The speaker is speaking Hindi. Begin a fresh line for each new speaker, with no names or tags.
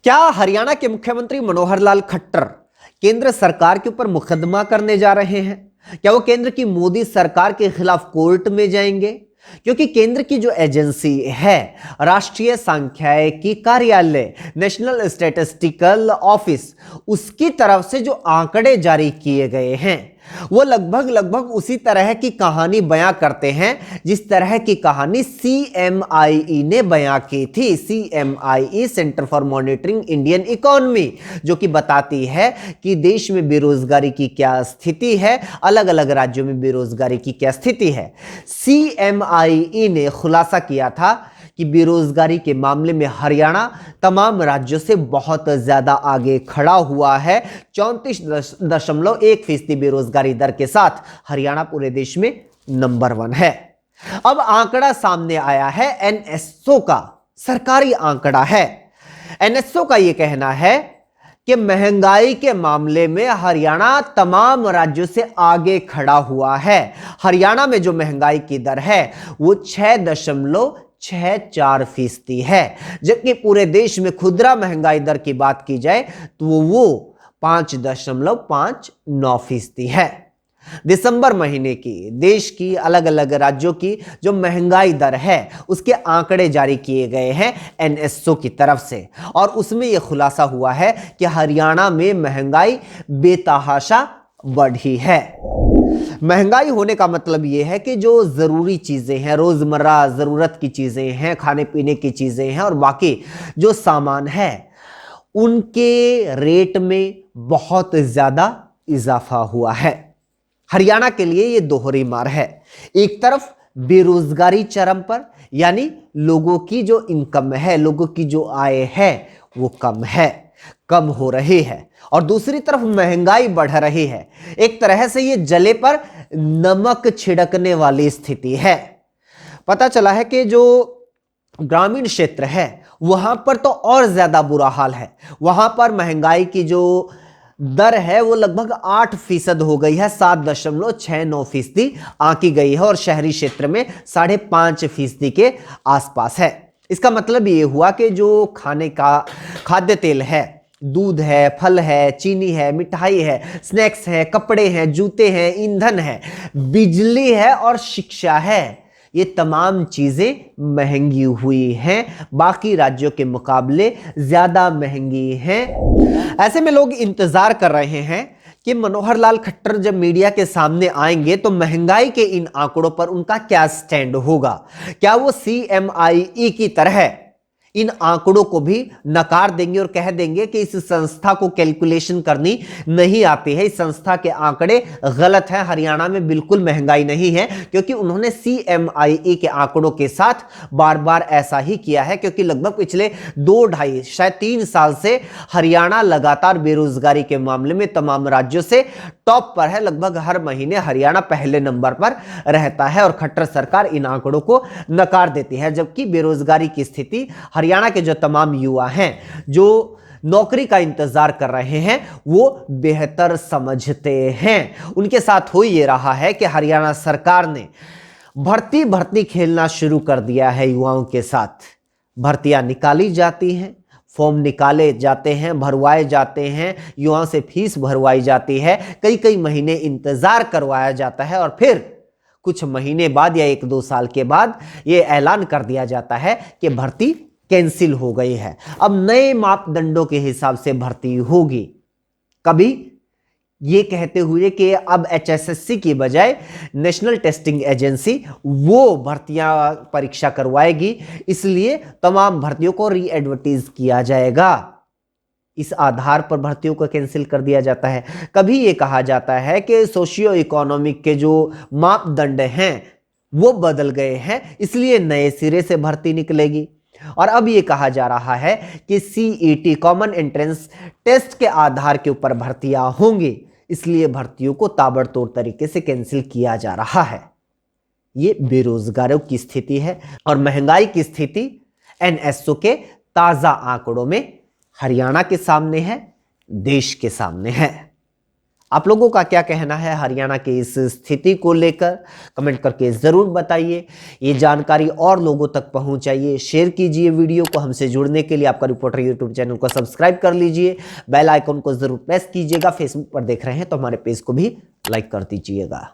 क्या हरियाणा के मुख्यमंत्री मनोहर लाल खट्टर केंद्र सरकार के ऊपर मुकदमा करने जा रहे हैं? क्या वो केंद्र की मोदी सरकार के खिलाफ कोर्ट में जाएंगे? क्योंकि केंद्र की जो एजेंसी है राष्ट्रीय सांख्यिकी कार्यालय, नेशनल स्टैटिस्टिकल ऑफिस, उसकी तरफ से जो आंकड़े जारी किए गए हैं वो लगभग उसी तरह की कहानी बयां करते हैं जिस तरह की कहानी CMIE ने बयां की थी। CMIE, centre for monitoring Indian economy, जो कि बताती है कि देश में बेरोजगारी की क्या स्थिति है, अलग अलग राज्यों में बेरोजगारी की क्या स्थिति है। CMIE ने खुलासा किया था कि बेरोजगारी के मामले में हरियाणा तमाम राज्यों से बहुत ज्यादा आगे खड़ा हुआ है। 34.1% बेरोजगारी दर के साथ हरियाणा पूरे देश में नंबर 1 है। अब आंकड़ा सामने आया है NSO का, सरकारी आंकड़ा है। NSO का यह कहना है कि महंगाई के मामले में हरियाणा तमाम राज्यों से आगे खड़ा हुआ है। हरियाणा में जो महंगाई की दर है वो 6.64% है, जबकि पूरे देश में खुदरा महंगाई दर की बात की जाए तो वो 5.59% है। दिसंबर महीने की देश की अलग अलग राज्यों की जो महंगाई दर है उसके आंकड़े जारी किए गए हैं NSO की तरफ से, और उसमें यह खुलासा हुआ है कि हरियाणा में महंगाई बेतहाशा बढ़ी है। महंगाई होने का मतलब यह है कि जो जरूरी चीजें हैं, रोजमर्रा जरूरत की चीजें हैं, खाने पीने की चीजें हैं और बाकी जो सामान है उनके रेट में बहुत ज्यादा इजाफा हुआ है। हरियाणा के लिए यह दोहरी मार है। एक तरफ बेरोजगारी चरम पर, यानी लोगों की जो इनकम है, लोगों की जो आय है वो कम हो रही है, और दूसरी तरफ महंगाई बढ़ रही है। एक तरह से ये जले पर नमक छिड़कने वाली स्थिति है। पता चला है कि जो ग्रामीण क्षेत्र है वहां पर तो और ज्यादा बुरा हाल है। वहां पर महंगाई की जो दर है वो लगभग 8% हो गई है, 7.69% आंकी गई है, और शहरी क्षेत्र में 5.5% के आसपास है। इसका मतलब ये हुआ कि जो खाने का खाद्य तेल है, दूध है, फल है, चीनी है, मिठाई है, स्नैक्स है, कपड़े हैं, जूते हैं, ईंधन है, बिजली है और शिक्षा है, ये तमाम चीजें महंगी हुई हैं, बाकी राज्यों के मुकाबले ज्यादा महंगी हैं। ऐसे में लोग इंतजार कर रहे हैं कि मनोहर लाल खट्टर जब मीडिया के सामने आएंगे तो महंगाई के इन आंकड़ों पर उनका क्या स्टैंड होगा। क्या वो CMIE की तरह इन आंकड़ों को भी नकार देंगे और कह देंगे कि इस संस्था को कैलकुलेशन करनी नहीं आती है, इस संस्था के आंकड़े गलत हैं, हरियाणा में बिल्कुल महंगाई नहीं है। क्योंकि उन्होंने CMIE के आंकड़ों के साथ बार बार ऐसा ही किया है, क्योंकि लगभग पिछले 2-2.5 शायद 3 साल से हरियाणा लगातार बेरोजगारी के मामले में तमाम राज्यों से टॉप पर है। लगभग हर महीने हरियाणा पहले नंबर पर रहता है और खट्टर सरकार इन आंकड़ों को नकार देती है, जबकि बेरोजगारी की स्थिति हरियाणा के जो तमाम युवा हैं जो नौकरी का इंतजार कर रहे हैं वो बेहतर समझते हैं। उनके साथ हो ये रहा है कि हरियाणा सरकार ने भर्ती खेलना शुरू कर दिया है युवाओं के साथ। भर्तियां निकाली जाती हैं, फॉर्म निकाले जाते हैं, भरवाए जाते हैं, युवाओं से फीस भरवाई जाती है, कई महीने इंतजार करवाया जाता है, और फिर कुछ महीने बाद या 1-2 साल के बाद यह ऐलान कर दिया जाता है कि भर्ती कैंसिल हो गई है, अब नए मापदंडों के हिसाब से भर्ती होगी। कभी ये कहते हुए कि अब HSSC की बजाय नेशनल टेस्टिंग एजेंसी वो भर्तियां परीक्षा करवाएगी, इसलिए तमाम भर्तियों को री एडवर्टाइज किया जाएगा। इस आधार पर भर्तियों को कैंसिल कर दिया जाता है। कभी ये कहा जाता है कि सोशियो इकोनॉमिक के जो मापदंड हैं वो बदल गए हैं, इसलिए नए सिरे से भर्ती निकलेगी। और अब यह कहा जा रहा है कि CET, कॉमन एंट्रेंस टेस्ट के आधार के ऊपर भर्तियां होंगी, इसलिए भर्तियों को ताबड़तोड़ तरीके से कैंसिल किया जा रहा है। यह बेरोजगारों की स्थिति है, और महंगाई की स्थिति NSO के ताजा आंकड़ों में हरियाणा के सामने है, देश के सामने है। आप लोगों का क्या कहना है हरियाणा की इस स्थिति को लेकर, कमेंट करके ज़रूर बताइए। ये जानकारी और लोगों तक पहुंचाइए, शेयर कीजिए वीडियो को। हमसे जुड़ने के लिए आपका रिपोर्टर यूट्यूब चैनल को सब्सक्राइब कर लीजिए, बेल आइकन को ज़रूर प्रेस कीजिएगा। फेसबुक पर देख रहे हैं तो हमारे पेज को भी लाइक कर दीजिएगा।